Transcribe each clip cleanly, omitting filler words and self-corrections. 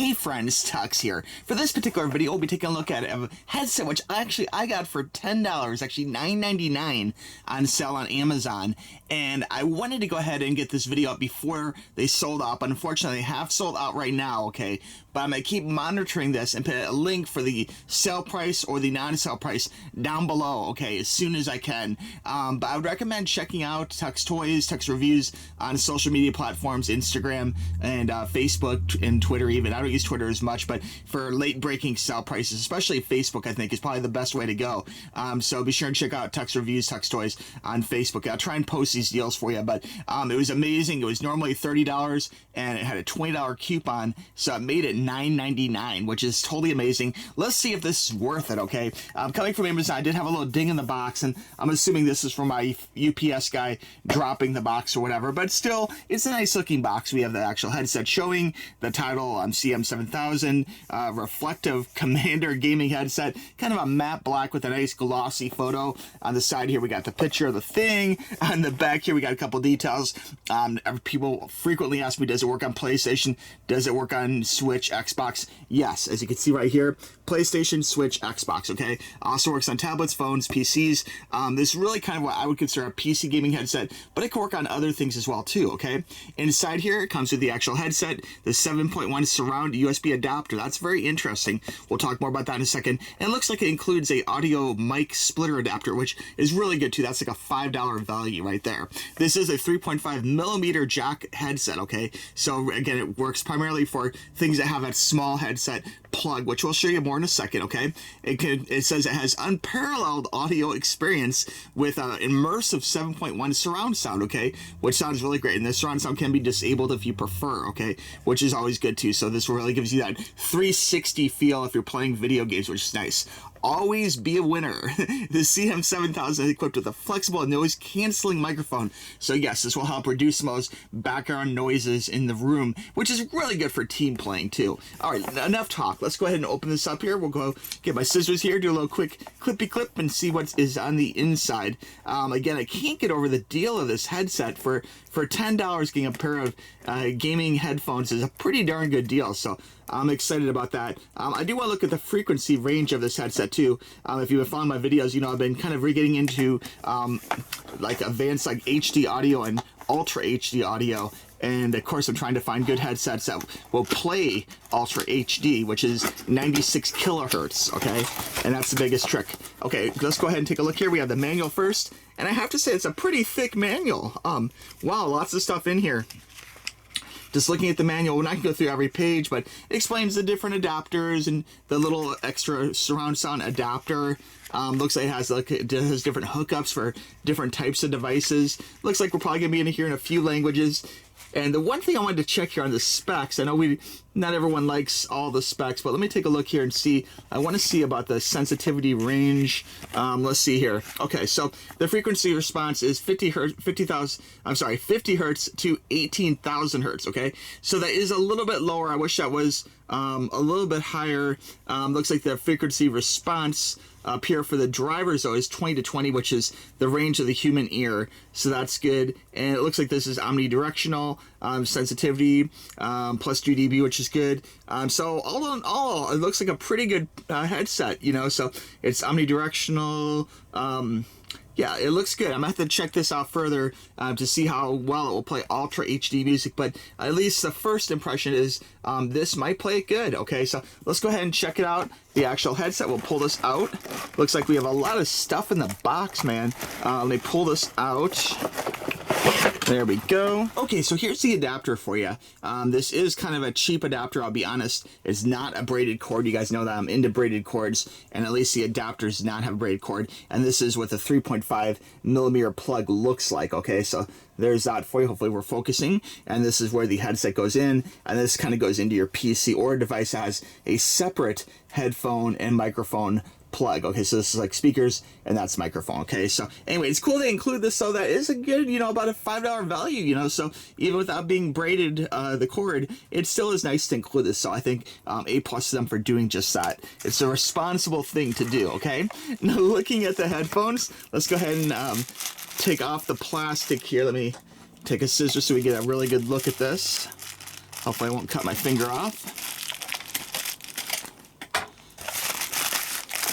Hey friends, TUXX here. For this particular video, we'll be taking a look at a headset which I got for $10, actually $9.99 on sale on Amazon. And I wanted to go ahead and get this video up before they sold out, but unfortunately they have sold out right now, okay? But I'm going to keep monitoring this and put a link for the sale price or the non-sale price down below, okay, as soon as I can. But I would recommend checking out TUXX Toys, TUXX Reviews on social media platforms, Instagram and Facebook and Twitter even. I don't use Twitter as much, but for late-breaking sale prices, especially Facebook, I think is probably the best way to go. So be sure and check out TUXX Reviews, TUXX Toys on Facebook. I'll try and post these deals for you, but it was amazing. It was normally $30, and it had a $20 coupon, so it made it $9.99, which is totally amazing. Let's see if this is worth it, okay? Coming from Amazon, I did have a little ding in the box, and I'm assuming this is from my UPS guy dropping the box or whatever, but still, it's a nice-looking box. We have the actual headset showing the title CM7000, reflective Commander gaming headset, kind of a matte black with a nice glossy photo. On the side here, we got the picture of the thing. On the back here, we got a couple details. People frequently ask me, does it work on PlayStation? Does it work on Switch, Xbox? Yes, as you can see right here, PlayStation, Switch, Xbox, okay? Also works on tablets, phones, PCs. This is really kind of what I would consider a PC gaming headset, but it can work on other things as well too, okay? Inside here, it comes with the actual headset, the 7.1 surround USB adapter. That's very interesting. We'll talk more about that in a second. And it looks like it includes a audio mic splitter adapter, which is really good too. That's like a $5 value right there. This is a 3.5 millimeter jack headset, okay? So again, it works primarily for things that have that small headset plug, which we'll show you more in a second, okay? It says it has unparalleled audio experience with immersive 7.1 surround sound, okay? Which sounds really great. And this surround sound can be disabled if you prefer, okay? Which is always good too. So this really gives you that 360 feel if you're playing video games, which is nice. Always be a winner. The CM7000 is equipped with a flexible noise canceling microphone. So yes, this will help reduce some of those background noises in the room, which is really good for team playing too. All right, enough talk. Let's go ahead and open this up here. We'll go get my scissors here, do a little quick clippy clip and see what is on the inside. Again, I can't get over the deal of this headset. For $10, getting a pair of gaming headphones is a pretty darn good deal. So I'm excited about that. I do want to look at the frequency range of this headset too. If you have followed my videos, you know I've been kind of getting into like advanced like HD audio and ultra HD audio. And of course, I'm trying to find good headsets that will play Ultra HD, which is 96 kilohertz, okay? And that's the biggest trick. Okay, let's go ahead and take a look here. We have the manual first, and I have to say it's a pretty thick manual. Wow, lots of stuff in here. Just looking at the manual, we're not going to go through every page, but it explains the different adapters and the little extra surround sound adapter. Looks like it has different hookups for different types of devices. Looks like we're probably going to be in here in a few languages. And the one thing I wanted to check here on the specs, I know not everyone likes all the specs, but let me take a look here and see. I want to see about the sensitivity range. Let's see here. Okay, so the frequency response is 50 hertz to 18,000 hertz. Okay, so that is a little bit lower. I wish that was a little bit higher. Looks like the frequency response up here for the drivers though is 20 to 20, which is the range of the human ear, so that's good. And it looks like this is omnidirectional sensitivity plus 2 dB, which is good. So all in all, it looks like a pretty good headset, you know. So it's omnidirectional. Yeah, it looks good. I'm gonna have to check this out further to see how well it will play Ultra HD music, but at least the first impression is this might play it good. Okay, so let's go ahead and check it out. The actual headset, we'll pull this out. Looks like we have a lot of stuff in the box, man. Let me pull this out. There we go. Okay, so here's the adapter for you. This is kind of a cheap adapter, I'll be honest. It's not a braided cord. You guys know that I'm into braided cords, and at least the adapter does not have a braided cord. And this is what a 3.5 millimeter plug looks like, okay? So there's that for you. Hopefully we're focusing. And this is where the headset goes in, and this kind of goes into your PC or device that has a separate headphone and microphone plug. Okay, so this is like speakers and that's microphone. Okay, so anyway, it's cool they include this, so that is a good, you know, about a $5 value, you know. So even without being braided the cord, it still is nice to include this. So I think A+ to them for doing just that. It's a responsible thing to do. Okay, now looking at the headphones, let's go ahead and take off the plastic here. Let me take a scissors so we get a really good look at this. Hopefully I won't cut my finger off.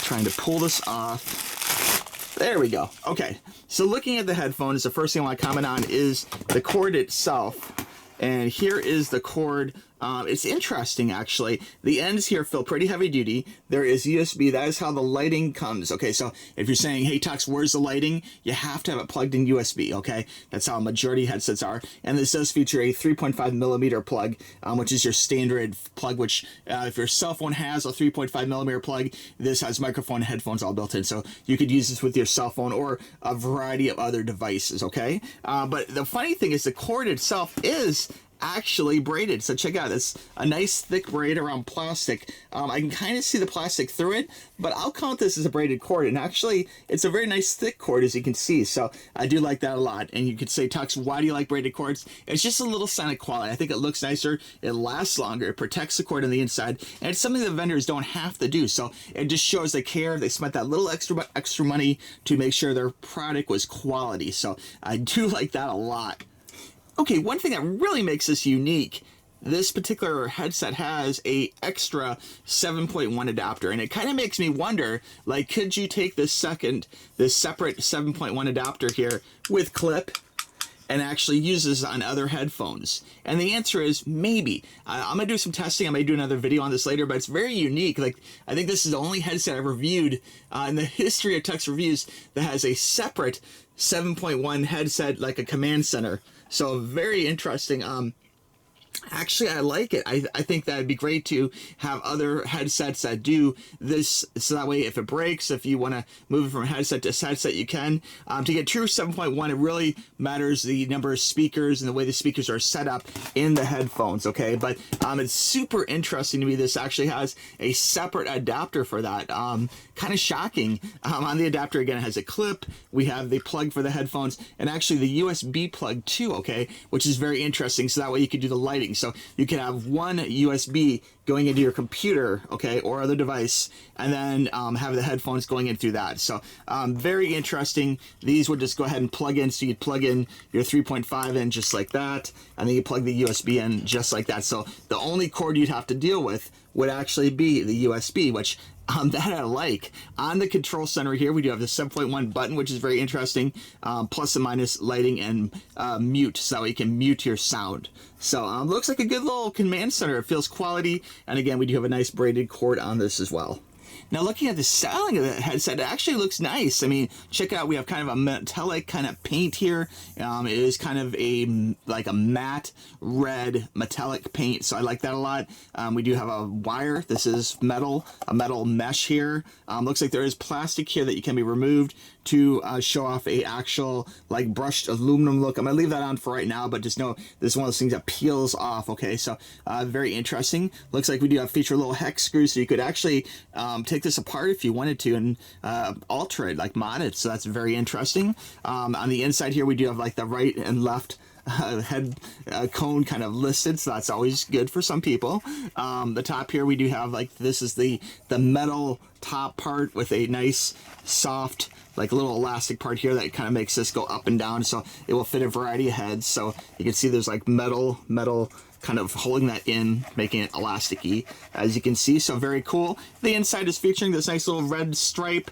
trying to pull this off. There we go. Okay, so looking at the headphones, the first thing I want to comment on is the cord itself. And here is the cord. It's interesting, actually. The ends here feel pretty heavy duty. There is USB. That is how the lighting comes. Okay, so if you're saying, hey, TUXX, where's the lighting? You have to have it plugged in USB, okay? That's how a majority headsets are. And this does feature a 3.5 millimeter plug, which is your standard plug, which if your cell phone has a 3.5 millimeter plug, this has microphone and headphones all built in. So you could use this with your cell phone or a variety of other devices, okay? But the funny thing is the cord itself is actually braided. So check out, it's a nice thick braid around plastic. I can kind of see the plastic through it, but I'll count this as a braided cord. And actually, it's a very nice thick cord, as you can see. So I do like that a lot. And you could say, TUXX, why do you like braided cords? It's just a little sign of quality. I think it looks nicer. It lasts longer. It protects the cord on the inside. And it's something that vendors don't have to do. So it just shows they care. They spent that little extra money to make sure their product was quality. So I do like that a lot. Okay, one thing that really makes this unique, this particular headset has a extra 7.1 adapter, and it kind of makes me wonder, like, could you take this separate 7.1 adapter here with clip and actually use this on other headphones? And the answer is maybe. I'm gonna do some testing. I may do another video on this later, but it's very unique. Like, I think this is the only headset I've reviewed in the history of TUXX reviews that has a separate 7.1 headset, like a command center. So very interesting. Actually, I like it. I think that would be great to have other headsets that do this, so that way if it breaks, if you want to move it from headset to headset, you can. To get true 7.1, it really matters the number of speakers and the way the speakers are set up in the headphones, okay? But it's super interesting to me this actually has a separate adapter for that. Kind of shocking. On the adapter, again, it has a clip. We have the plug for the headphones, and actually the USB plug too, okay? Which is very interesting, so that way you can do the lighting. So you can have one USB going into your computer, okay, or other device, and then have the headphones going in through that. So very interesting. These would just go ahead and plug in, so you'd plug in your 3.5 in just like that, and then you plug the USB in just like that. So the only cord you'd have to deal with would actually be the USB, which that I like. On the control center here, we do have the 7.1 button, which is very interesting, plus and minus lighting and mute, so you can mute your sound. So looks like a good little command center. It feels quality, and again, we do have a nice braided cord on this as well. Now, looking at the styling of the headset, it actually looks nice. I mean, check out, we have kind of a metallic kind of paint here. It is kind of like a matte red metallic paint, so I like that a lot. We do have a wire. This is metal, a metal mesh here. Looks like there is plastic here that you can be removed to show off a actual like brushed aluminum look. I'm gonna leave that on for right now, but just know this is one of those things that peels off, okay? So very interesting. Looks like we do have feature little hex screws, so you could actually take this apart if you wanted to and alter it, like mod it. So that's very interesting. On the inside here, we do have like the right and left head cone kind of listed, so that's always good for some people. The top here, we do have like, this is the metal top part with a nice soft like little elastic part here that kind of makes this go up and down, so it will fit a variety of heads. So you can see there's like metal kind of holding that in, making it elasticy, as you can see. So very cool. The inside is featuring this nice little red stripe.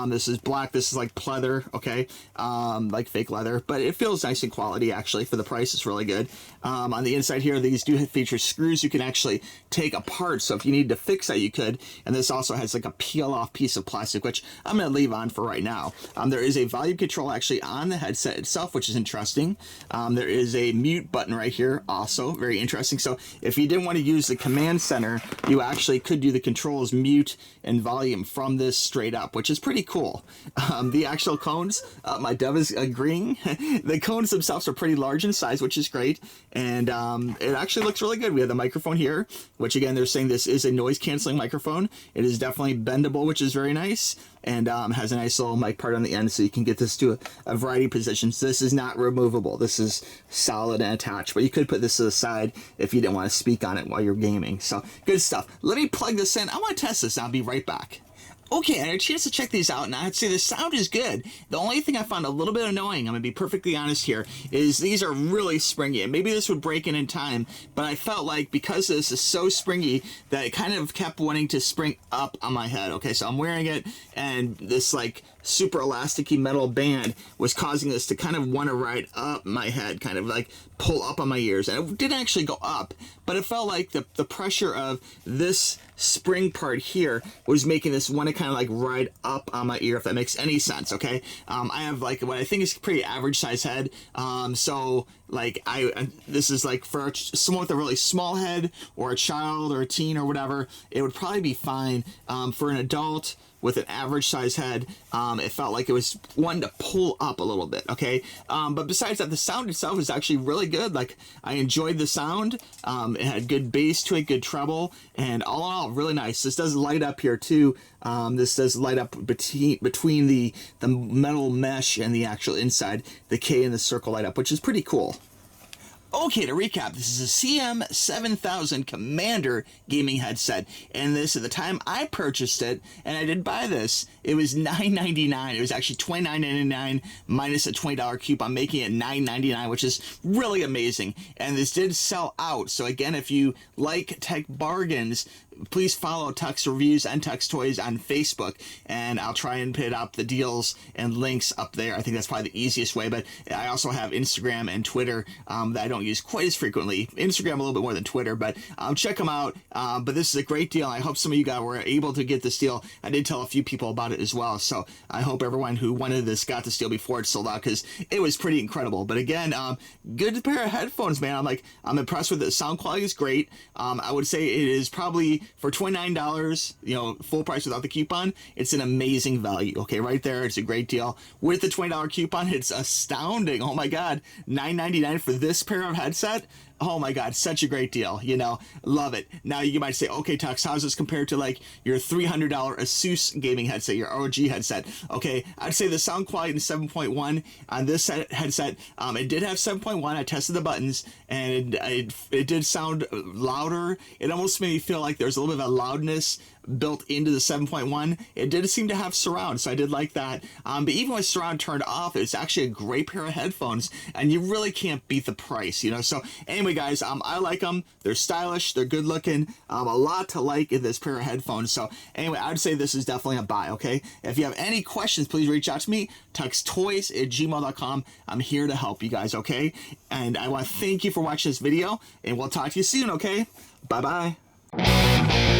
This is black. This is like pleather, okay, like fake leather, but it feels nice in quality actually. For the price, it's really good. On the inside here, these do feature screws you can actually take apart, so if you need to fix that, you could. And this also has like a peel-off piece of plastic, which I'm going to leave on for right now. There is a volume control actually on the headset itself, which is interesting. There is a mute button right here, also very interesting. So if you didn't want to use the command center, you actually could do the controls mute and volume from this straight up, which is pretty cool. The actual cones, my dove is agreeing. The cones themselves are pretty large in size, which is great. And it actually looks really good. We have the microphone here, which again, they're saying this is a noise canceling microphone. It is definitely bendable, which is very nice. And has a nice little mic part on the end, so you can get this to a variety of positions. This is not removable. This is solid and attached, but you could put this to the side if you didn't want to speak on it while you're gaming. So good stuff. Let me plug this in. I want to test this, and I'll be right back. Okay, I had a chance to check these out, and I'd say the sound is good. The only thing I found a little bit annoying, I'm going to be perfectly honest here, is these are really springy. And maybe this would break in time, but I felt like because this is so springy that it kind of kept wanting to spring up on my head. Okay, so I'm wearing it, and this like super elasticy metal band was causing this to kind of want to ride up my head, kind of like pull up on my ears. And it didn't actually go up, but it felt like the pressure of this spring part here was making this want to kind of like ride up on my ear, if that makes any sense. Okay, I have like what I think is pretty average size head, so like this is like for someone with a really small head or a child or a teen or whatever, it would probably be fine. For an adult with an average size head, it felt like it was one to pull up a little bit. Okay, but besides that, the sound itself is actually really good. Like, I enjoyed the sound. It had good bass to it, good treble, and all in all, really nice. This does light up here too. This does light up between the metal mesh and the actual inside. The K and the circle light up, which is pretty cool. Okay, to recap, this is a CM7000 Commander gaming headset, and this, at the time I purchased it, and I did buy this, it was $9.99. It was actually $29.99 minus a $20 coupon, making it $9.99, which is really amazing. And this did sell out, so again, if you like tech bargains, please follow TUXX Reviews and TUXX Toys on Facebook, and I'll try and put up the deals and links up there. I think that's probably the easiest way, but I also have Instagram and Twitter that I don't use quite as frequently. Instagram a little bit more than Twitter, but check them out. But this is a great deal. I hope some of you guys were able to get this deal. I did tell a few people about it as well, so I hope everyone who wanted this got this deal before it sold out, because it was pretty incredible. But again, good pair of headphones, man. I'm impressed with it. The sound quality is great. I would say it is probably, for $29, you know, full price without the coupon, it's an amazing value. Okay, right there, it's a great deal. With the $20 coupon, it's astounding. Oh my God, $9.99 for this pair of headset. Oh my God, such a great deal. You know, love it. Now you might say, okay, TUXX, how's this compared to like your $300 Asus gaming headset, your OG headset? Okay, I'd say the sound quality in 7.1 on this headset, it did have 7.1. I tested the buttons, and it did sound louder. It almost made me feel like there's a little bit of a loudness built into the 7.1. It did seem to have surround, so I did like that. But even with surround turned off, it's actually a great pair of headphones, and you really can't beat the price, you know. So anyway, guys, I like them. They're stylish, they're good looking, a lot to like in this pair of headphones. So anyway, I'd say this is definitely a buy. Okay, if you have any questions, please reach out to me, tuxtoys@gmail.com. I'm here to help you guys. Okay, and I want to thank you for watching this video, and we'll talk to you soon. Okay, bye bye.